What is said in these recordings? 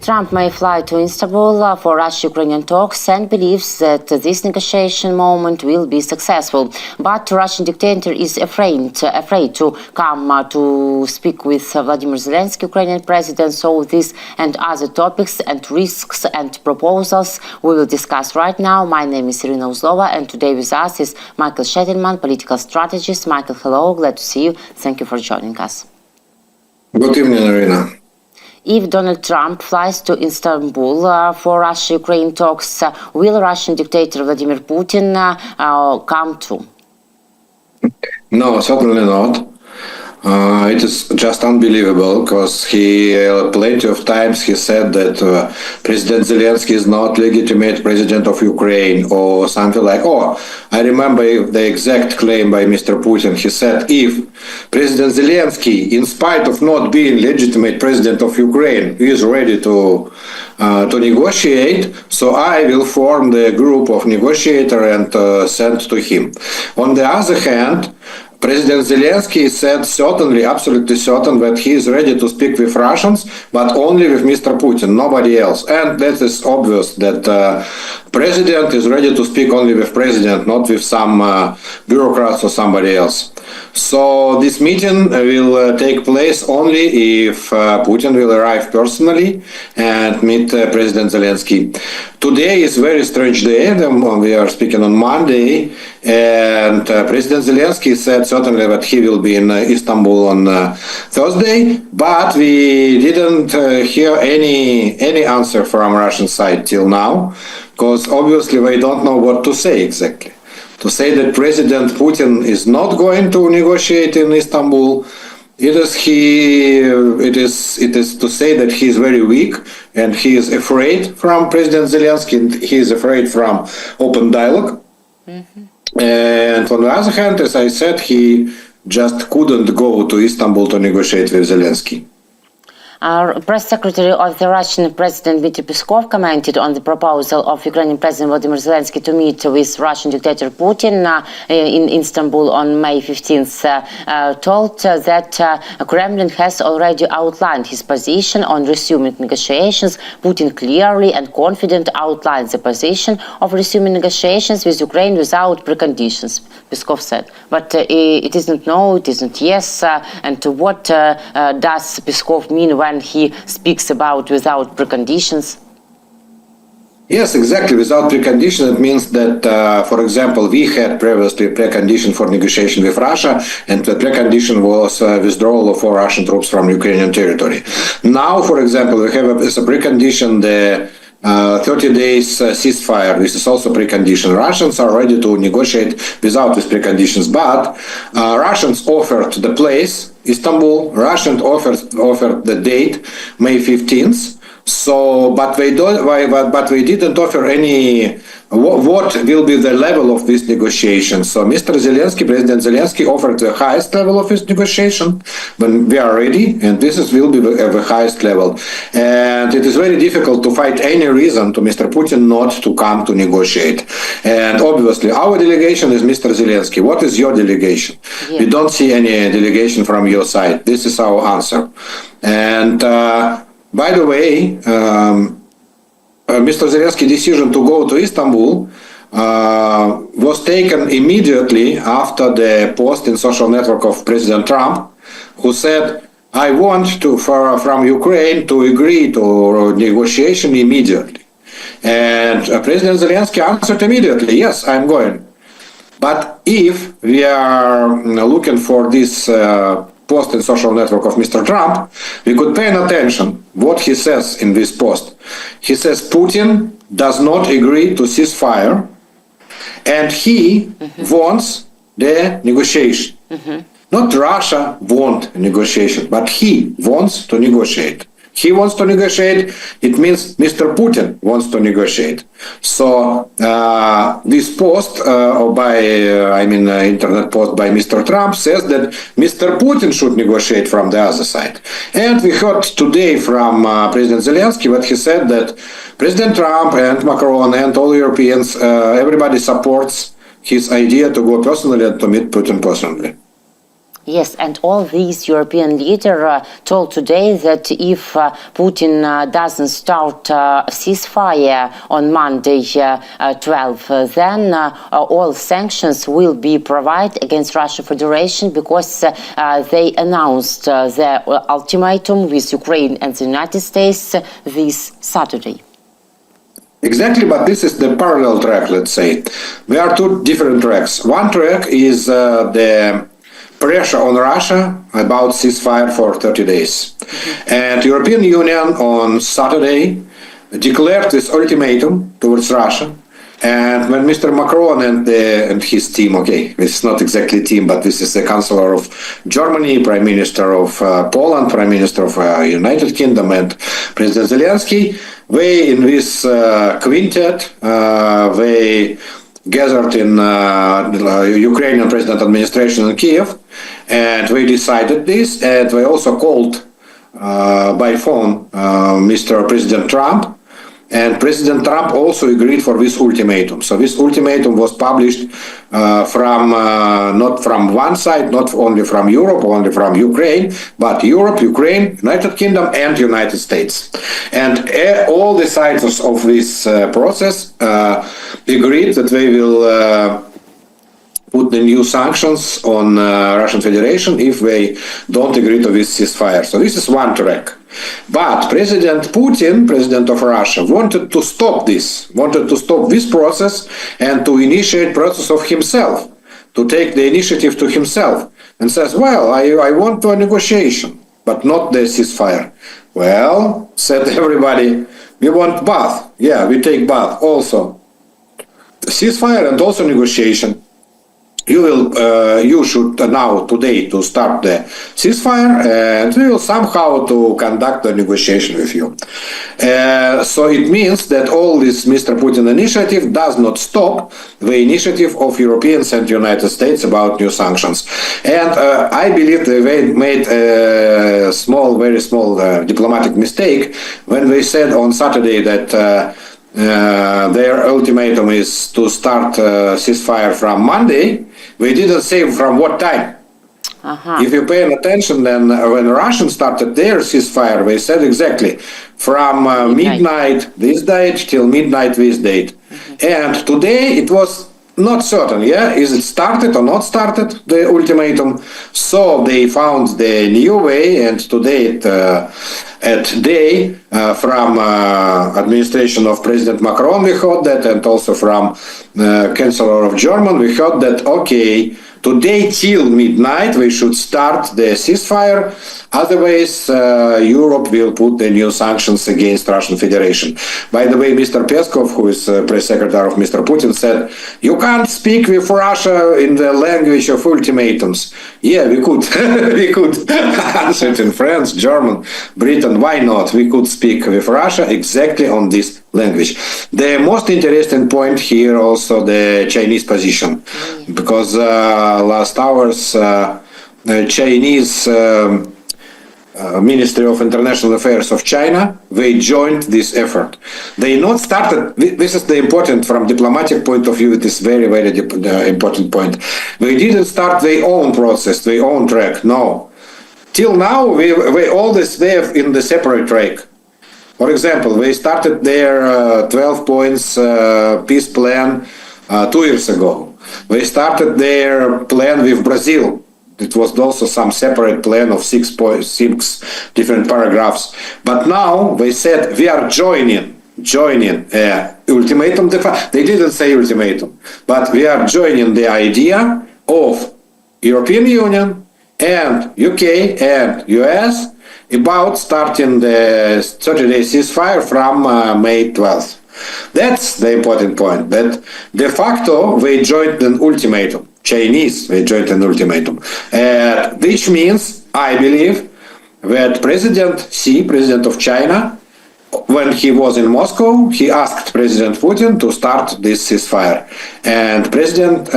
Trump may fly to Istanbul for Russia-Ukrainian talks and believes that this negotiation moment will be successful. But Russian dictator is afraid to come to speak with Vladimir Zelensky, Ukrainian president. So this and other topics and risks and proposals we will discuss right now. My name is Irina Uzlova, and today with us is Michael Sheitelman, political strategist. Michael, hello, glad to see you. Thank you for joining us. Good evening, Irina. If Donald Trump flies to Istanbul for Russia-Ukraine talks, will Russian dictator Vladimir Putin come too? No, certainly not. It is just unbelievable because he plenty of times he said that President Zelensky is not legitimate president of Ukraine or something like. I remember the exact claim by Mr. Putin. He said, if President Zelensky, in spite of not being legitimate president of Ukraine, is ready to negotiate, so I will form the group of negotiator and send to him. On the other hand, President Zelensky said certainly, absolutely certain, that he is ready to speak with Russians, but only with Mr. Putin, nobody else. And that is obvious that president is ready to speak only with president, not with some bureaucrats or somebody else. So this meeting will take place only if Putin will arrive personally and meet President Zelensky. Today is a very strange day. We are speaking on Monday, and President Zelensky said certainly that he will be in Istanbul on Thursday, but we didn't hear any answer from Russian side till now, because obviously they don't know what to say exactly. To say that President Putin is not going to negotiate in Istanbul, it is to say that he is very weak and he is afraid from President Zelensky, and he is afraid from open dialogue. Mm-hmm. And on the other hand, as I said, he just couldn't go to Istanbul to negotiate with Zelensky. Our press secretary of the Russian President Dmitry Peskov commented on the proposal of Ukrainian President Vladimir Zelensky to meet with Russian dictator Putin in Istanbul on May 15th, told that Kremlin has already outlined his position on resuming negotiations. Putin clearly and confidently outlined the position of resuming negotiations with Ukraine without preconditions, Peskov said. But it isn't no, it isn't yes. And what does Peskov mean when he speaks about without preconditions? Yes, exactly. Without precondition, it means that, for example, we had previously precondition for negotiation with Russia, and the precondition was withdrawal of all Russian troops from Ukrainian territory. Now, for example, we have as a precondition the 30 days ceasefire. This is also precondition. Russians are ready to negotiate without these preconditions, but Russians offered the place, Istanbul. Russians offered the date, May 15th. So, but we didn't offer any. What will be the level of this negotiation? So, Mr. Zelensky, President Zelensky, offered the highest level of this negotiation when we are ready, and will be the highest level. And it is very difficult to find any reason to Mr. Putin not to come to negotiate. And obviously, our delegation is Mr. Zelensky. What is your delegation? Yeah. We don't see any delegation from your side. This is our answer. And by the way, Mr. Zelensky's decision to go to Istanbul was taken immediately after the post in social network of President Trump, who said, I want from Ukraine to agree to negotiation immediately. And President Zelensky answered immediately, yes, I'm going. But if we are looking for this post in social network of Mr. Trump, we could pay attention what he says in this post. He says Putin does not agree to ceasefire, and he wants the negotiation. Not Russia wants negotiation, but he wants to negotiate. He wants to negotiate, it means Mr. Putin wants to negotiate. So this post internet post by Mr. Trump says that Mr. Putin should negotiate from the other side. And we heard today from President Zelensky that he said that President Trump and Macron and all Europeans, everybody supports his idea to go personally and to meet Putin personally. Yes, and all these European leaders told today that if Putin doesn't start a ceasefire on Monday 12, then all sanctions will be provided against Russian Federation because they announced the ultimatum with Ukraine and the United States this Saturday. Exactly, but this is the parallel track, let's say. There are two different tracks. One track is the pressure on Russia about ceasefire for 30 days. And European Union on Saturday declared this ultimatum towards Russia. And when Mr. Macron and his team, okay, it's not exactly team, but this is the Chancellor of Germany, Prime Minister of Poland, Prime Minister of United Kingdom, and President Zelensky, they in this quintet, they gathered in Ukrainian President administration in Kyiv, and they decided this, and they also called by phone Mr. President Trump. And President Trump also agreed for this ultimatum. So this ultimatum was published from not from one side, not only from Europe, only from Ukraine, but Europe, Ukraine, United Kingdom, and United States. And all the sides of this process agreed that they will put the new sanctions on Russian Federation if they don't agree to this ceasefire. So this is one track. But President Putin, President of Russia, wanted to stop this process and to initiate process of himself, to take the initiative to himself, and says, well, I want a negotiation, but not the ceasefire. Well, said everybody, we want both. Yeah, we take both also. Ceasefire and also negotiation. You should now today to start the ceasefire, and we will somehow to conduct the negotiation with you. So it means that all this Mr. Putin initiative does not stop the initiative of Europeans and United States about new sanctions. And I believe they made a very small diplomatic mistake when they said on Saturday that their ultimatum is to start ceasefire from Monday. We didn't say from what time. If you pay attention, then when Russians started their ceasefire, they said exactly from midnight this date till midnight this date. And today it was not certain, is it started or not started, the ultimatum. So they found the new way, and today from administration of President Macron we heard that, and also from Chancellor of Germany we heard that, okay, today till midnight we should start the ceasefire, otherwise Europe will put the new sanctions against Russian Federation. By the way, Mr. Peskov, who is press secretary of Mr. Putin, said, you can't speak with Russia in the language of ultimatums. Yeah, we could. We could answer it in French, German, Britain. Why not? We could speak with Russia exactly on this language. The most interesting point here also the Chinese position, because last hours Chinese Ministry of International Affairs of China, they joined this effort. They not started, this is the important, from diplomatic point of view, it is very, very important point. They didn't start their own process, their own track, no. Till now, we all this were in the separate track. For example, they started their 12 points peace plan 2 years ago. They started their plan with Brazil. It was also some separate plan of 6 different paragraphs. But now they said we are joining ultimatum. They didn't say ultimatum, but we are joining the idea of European Union and UK and US about starting the 30-day ceasefire from May 12th. That's the important point, that de facto they joined an ultimatum. Chinese, they joined an ultimatum. Which means, I believe, that President Xi, President of China, when he was in Moscow, he asked President Putin to start this ceasefire. And President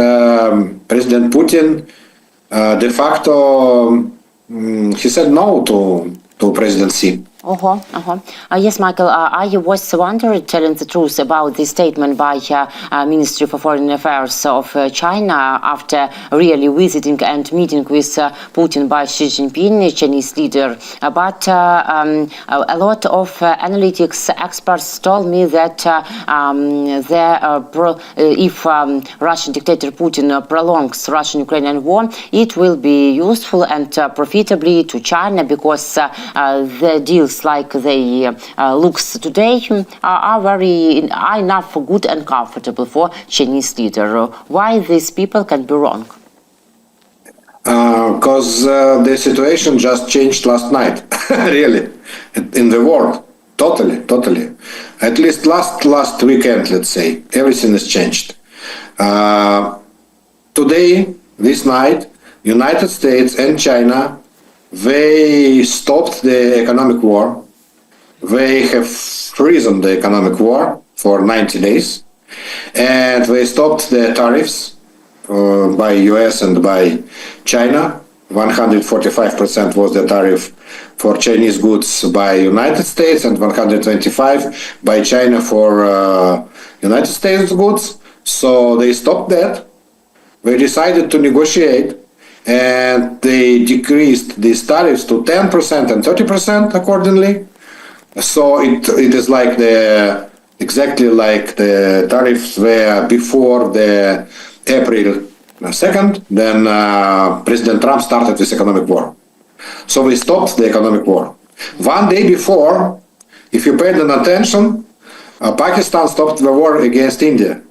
Putin, de facto, he said no to President Xi. Yes, Michael, I was wondering, telling the truth, about the statement by Ministry for Foreign Affairs of China after really visiting and meeting with Putin by Xi Jinping, Chinese leader. But a lot of analytics experts told me that if Russian dictator Putin prolongs Russian-Ukrainian war, it will be useful and profitably to China, because the deals like they looks today are enough good and comfortable for Chinese leader. Why these people can be wrong? Because the situation just changed last night, really, in the world, totally. At least last weekend, let's say, everything has changed. Today, this night, United States and China, they stopped the economic war. They have frozen the economic war for 90 days. And they stopped the tariffs by US and by China. 145% was the tariff for Chinese goods by United States, and 125 by China for United States goods. So they stopped that. They decided to negotiate, and they decreased these tariffs to 10% and 30% accordingly. So it is like exactly like the tariffs were before the April 2nd. Then President Trump started this economic war. So we stopped the economic war. One day before, if you paid attention, Pakistan stopped the war against India.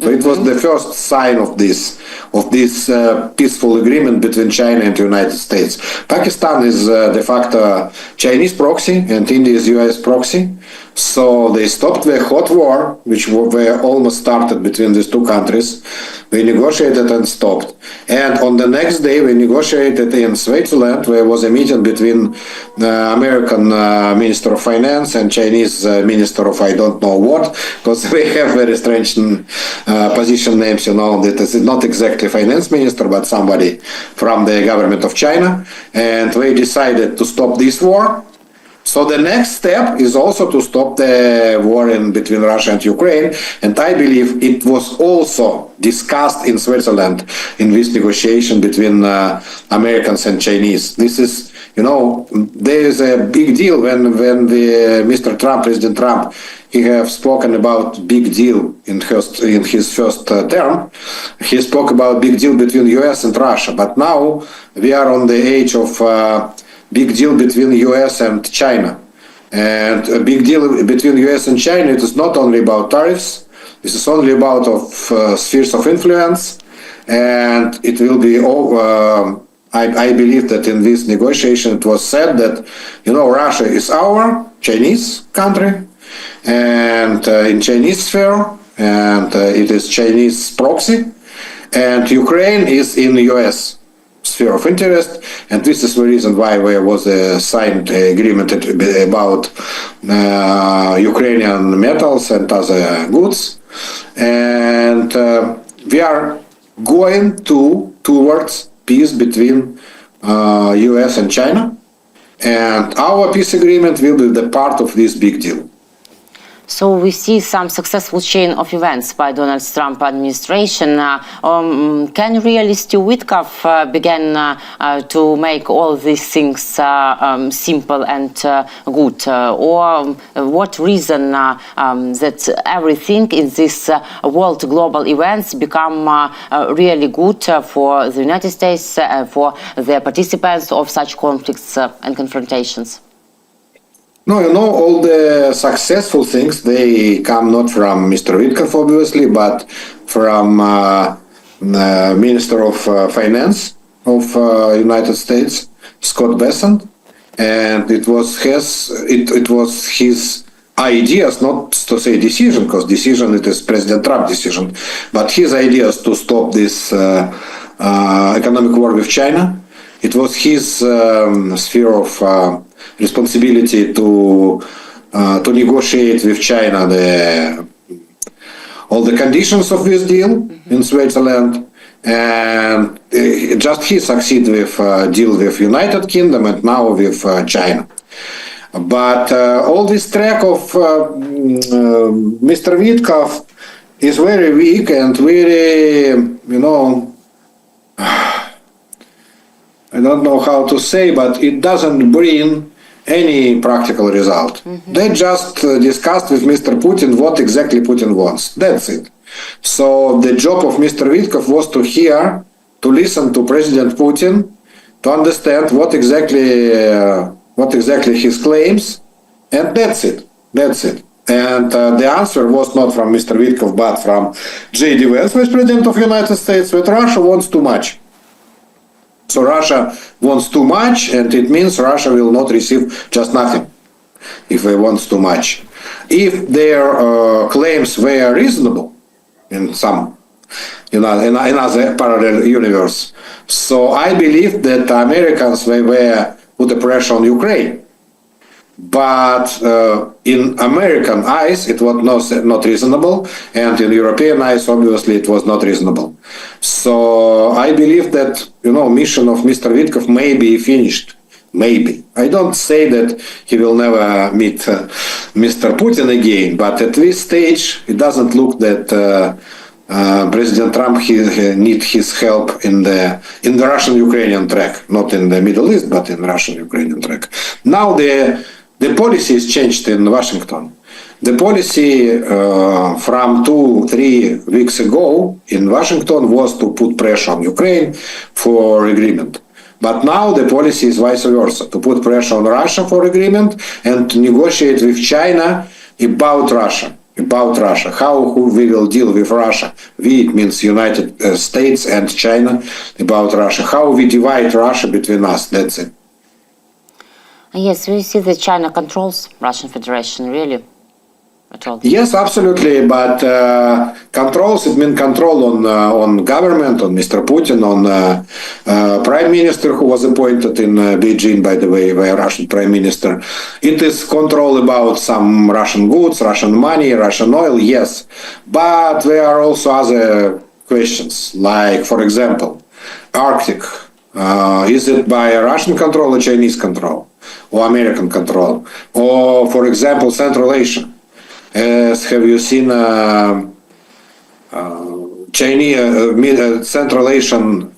So it was the first sign of this peaceful agreement between China and the United States. Pakistan is de facto Chinese proxy, and India is US proxy. So they stopped the hot war, which were almost started between these two countries. We negotiated and stopped. And on the next day, we negotiated in Switzerland, where was a meeting between the American Minister of Finance and Chinese Minister of I don't know what, because we have very strange position names, that is not exactly finance minister, but somebody from the government of China. And we decided to stop this war. So the next step is also to stop the war between Russia and Ukraine, and I believe it was also discussed in Switzerland in this negotiation between Americans and Chinese. This is, there is a big deal when Mr. Trump, President Trump, he have spoken about big deal in his first term. He spoke about big deal between US and Russia, but now we are on the age of big deal between US and China. And a big deal between US and China, it is not only about tariffs, this is only about spheres of influence, and it will be I believe that in this negotiation it was said that, Russia is our Chinese country, and in Chinese sphere, and it is Chinese proxy, and Ukraine is in the US sphere of interest, and this is the reason why there was a signed agreement about Ukrainian metals and other goods, and we are going towards peace between US and China, and our peace agreement will be the part of this big deal. So we see some successful chain of events by Donald Trump administration. Can really Stu Witkoff begin to make all these things simple and good? Or what reason that everything in this world global events become really good for the United States, for the participants of such conflicts and confrontations? No, all the successful things, they come not from Mr. Witkoff, obviously, but from Minister of Finance of United States, Scott Bessent, and it was his ideas, not to say decision, because decision it is President Trump decision, but his ideas to stop this economic war with China. It was his sphere of responsibility to negotiate with China all the conditions of this deal in Switzerland, and just he succeeded with deal with United Kingdom and now with China. But all this track of Mr. Vitkov is very weak and very, I don't know how to say, but it doesn't bring any practical result. They just discussed with Mr. Putin what exactly Putin wants. That's it. So the job of Mr. Vitkov was to hear, to listen to President Putin, to understand what exactly his claims, and that's it. That's it. And the answer was not from Mr. Vitkov, but from J.D. Vance, Vice President of the United States, that Russia wants too much. So Russia wants too much, and it means Russia will not receive just nothing if it wants too much. If their claims were reasonable in some, in another parallel universe, so I believe that the Americans were put the pressure on Ukraine. But in American eyes, it was not reasonable, and in European eyes, obviously, it was not reasonable. So I believe that mission of Mr. Vitkov may be finished. Maybe. I don't say that he will never meet Mr. Putin again, but at this stage, it doesn't look that President Trump need his help in the Russian-Ukrainian track, not in the Middle East, but in Russian-Ukrainian track. Now the policy is changed in Washington. The policy from 2-3 weeks ago in Washington was to put pressure on Ukraine for agreement. But now the policy is vice versa, to put pressure on Russia for agreement and to negotiate with China about Russia. How we will deal with Russia. We, it means United States and China, about Russia. How we divide Russia between us, that's it. Yes, we see that China controls Russian Federation, really, at all. Yes, absolutely, but controls, it means control on government, on Mr. Putin, on Prime Minister who was appointed in Beijing, by the way, by a Russian Prime Minister. It is control about some Russian goods, Russian money, Russian oil, yes. But there are also other questions, like, for example, Arctic. Is it by Russian control or Chinese control? Or American control? Or, for example, Central Asia. Have you seen Chinese Central Asian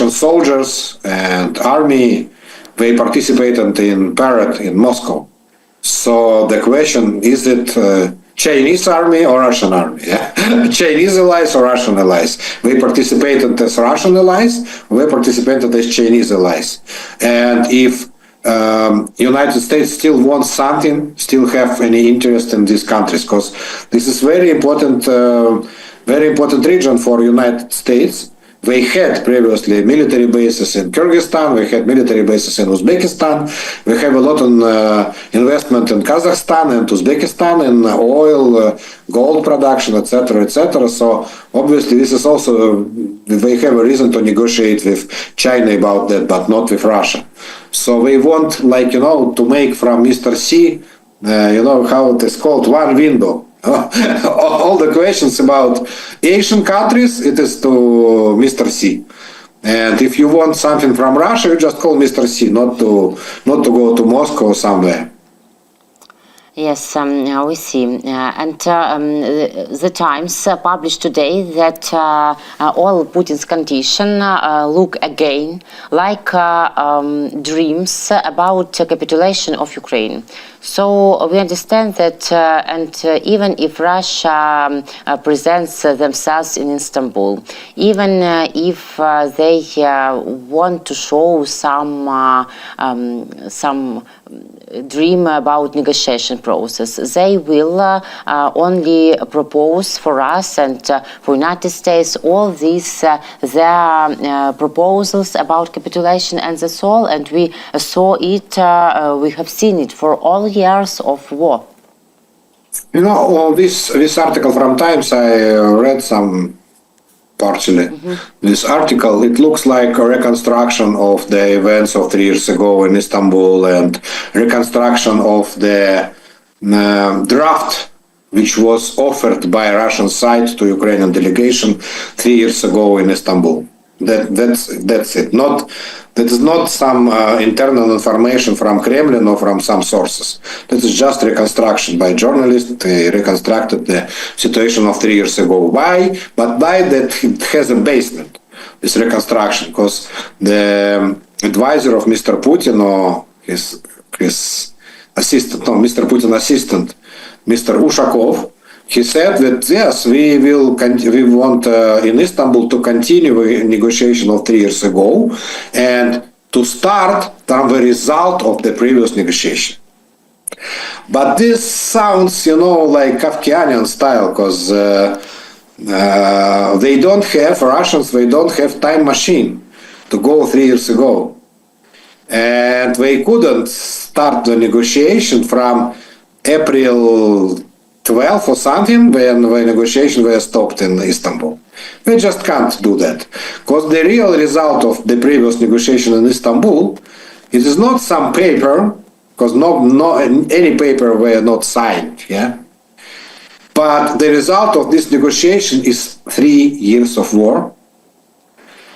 soldiers and army? They participated in parade in Moscow. So the question is: it Chinese army or Russian army? Chinese allies or Russian allies? They participated as Russian allies. They participated as Chinese allies. And if United States still wants something, still have any interest in these countries, because this is very important region for United States. They had previously military bases in Kyrgyzstan, they had military bases in Uzbekistan, we have a lot of investment in Kazakhstan and Uzbekistan in oil, gold production, etc., etc. So obviously this is also, they have a reason to negotiate with China about that, but not with Russia. So they want, to make from Mr. C, how it is called, one window. All the questions about Asian countries, it is to Mr. C. And if you want something from Russia, you just call Mr. C, not to go to Moscow or somewhere. Yes, we see. And the Times published today that all Putin's conditions look again like dreams about capitulation of Ukraine. So we understand that, and even if Russia presents themselves in Istanbul, even if they want to show some dream about negotiation process, they will only propose for us and for United States all these their proposals about capitulation, and that's all. And we saw it, we have seen it for all years of war. This article from Times, I read some partially. This article, it looks like a reconstruction of the events of 3 years ago in Istanbul and reconstruction of the draft which was offered by Russian side to Ukrainian delegation 3 years ago in Istanbul. That's it. Not That is not some internal information from Kremlin or from some sources. That is just reconstruction by journalists. They reconstructed the situation of 3 years ago. Why? But why that it has a basement, this reconstruction? Because the advisor of Mr. Putin or his assistant, no, Mr. Putin assistant, Mr. Ushakov, he said that yes, we want in Istanbul to continue the negotiation of 3 years ago and to start from the result of the previous negotiation. But this sounds, like Kafkianian style, because they don't have, Russians, they don't have time machine to go 3 years ago. And they couldn't start the negotiation from April 12 or something when the negotiations were stopped in Istanbul. We just can't do that. Because the real result of the previous negotiation in Istanbul, it is not some paper, because any paper were not signed, yeah? But the result of this negotiation is 3 years of war,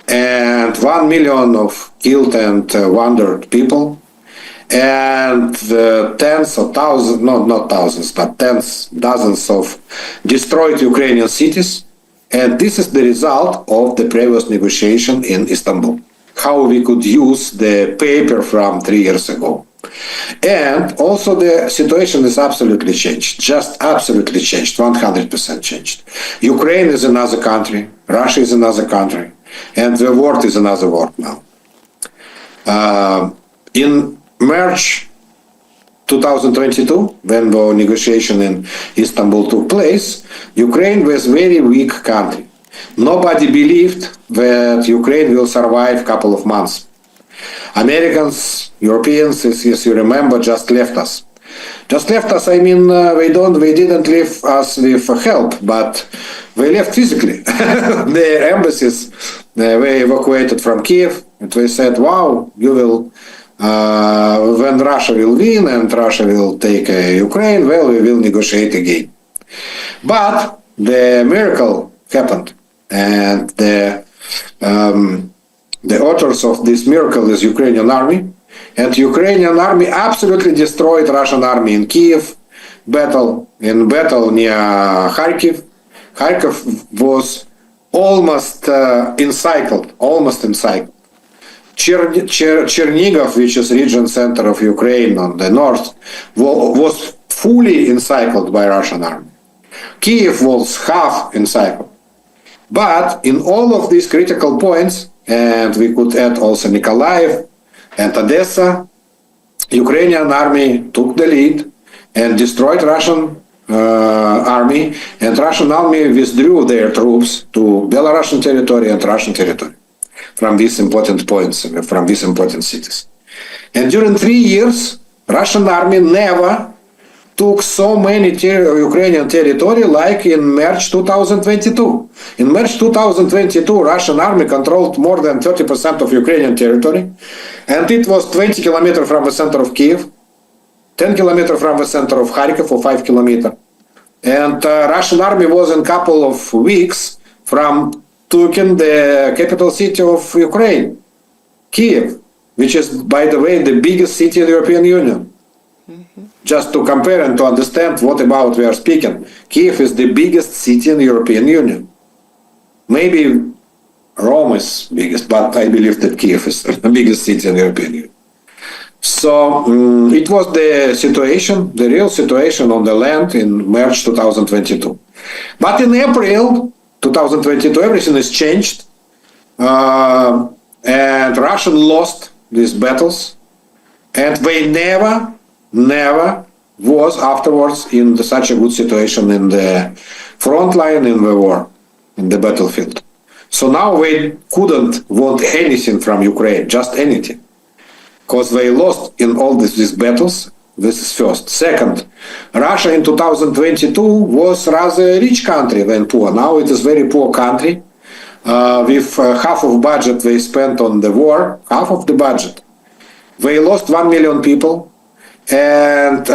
and 1 million of killed and wounded people, and tens of thousands, not thousands, but dozens of destroyed Ukrainian cities. And this is the result of the previous negotiation in Istanbul. How we could use the paper from 3 years ago. And also the situation is absolutely changed, just absolutely changed, 100% changed. Ukraine is another country, Russia is another country, and the world is another world now. In March 2022, when the negotiation in Istanbul took place, Ukraine was a very weak country. Nobody believed that Ukraine will survive a couple of months. Americans, Europeans, as you remember, just left us. Just left us, I mean, they didn't leave us with help, but they left physically. Their embassies, they evacuated from Kyiv, and they said, wow, you will, when Russia will win and Russia will take Ukraine, well, we will negotiate again. But the miracle happened, and the authors of this miracle is Ukrainian army, and Ukrainian army absolutely destroyed Russian army in Kyiv battle near Kharkiv. Kharkiv was almost encircled. Chernihiv, which is region center of Ukraine on the north, was fully encircled by Russian army. Kyiv was half encircled. But in all of these critical points, and we could add also Mykolaiv and Odessa, Ukrainian army took the lead and destroyed Russian army, and Russian army withdrew their troops to Belarusian territory and Russian territory from these important points, from these important cities. And during 3 years, Russian army never took so many Ukrainian territory like in March 2022. In March 2022, Russian army controlled more than 30% of Ukrainian territory, and it was 20 kilometers from the center of Kyiv, 10 kilometers from the center of Kharkiv, or 5 kilometers. And Russian army was in a couple of weeks from taking the capital city of Ukraine, Kyiv, which is, by the way, the biggest city in the European Union. Just to compare and to understand what about we are speaking, Kyiv is the biggest city in the European Union. Maybe Rome is biggest, but I believe that Kyiv is the biggest city in the European Union. So it was the situation, the real situation on the land in March 2022. But in April 2022, everything is changed, and Russia lost these battles, and they never was afterwards in such a good situation in the front line in the war, in the battlefield. So now they couldn't want anything from Ukraine, just anything, because they lost in all these battles. This is first. Second, Russia in 2022 was rather a rich country than poor. Now it is very poor country. With half of budget they spent on the war, half of the budget. They lost 1 million people, and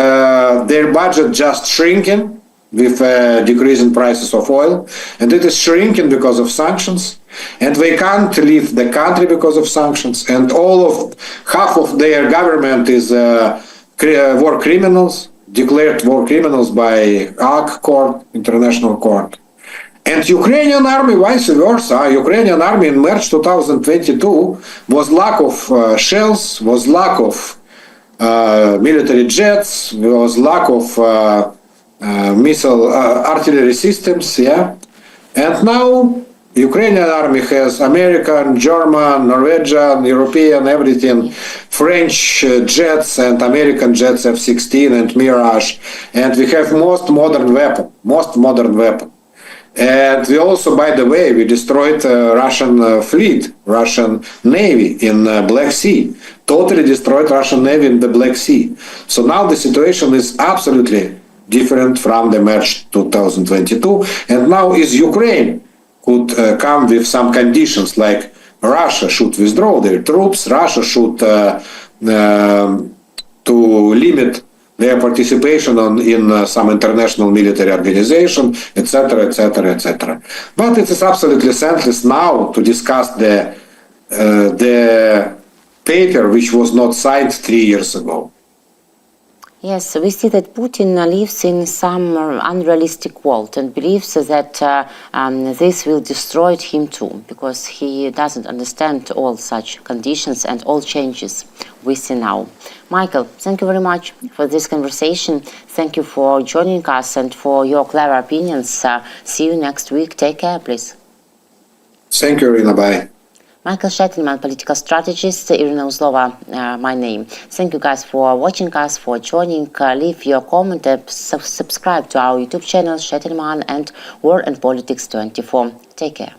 their budget just shrinking with decreasing prices of oil, and it is shrinking because of sanctions, and they can't leave the country because of sanctions, and half of their government is war criminals, declared war criminals by Hague Court, International Court. And Ukrainian army, vice versa. Ukrainian army in March 2022 was lack of shells, was lack of military jets, was lack of missile artillery systems, yeah. And now Ukrainian army has American, German, Norwegian, European, everything, French jets and American jets F-16 and Mirage, and we have most modern weapon. And we also, by the way, we destroyed Russian fleet, Russian Navy in Black Sea. Totally destroyed Russian Navy in the Black Sea. So now the situation is absolutely different from the March 2022. And now is Ukraine could come with some conditions like Russia should withdraw their troops, Russia should to limit their participation in some international military organization, etc., etc., etc. But it is absolutely senseless now to discuss the paper which was not signed 3 years ago. Yes, we see that Putin lives in some unrealistic world and believes that this will destroy him too, because he doesn't understand all such conditions and all changes we see now. Michael, thank you very much for this conversation. Thank you for joining us and for your clever opinions. See you next week. Take care, please. Thank you, Irina. Bye. Michael Sheitelman, political strategist, Irina Uzlova, my name. Thank you guys for watching us, for joining. Leave your comment and subscribe to our YouTube channel, Sheitelman and War and Politics 24. Take care.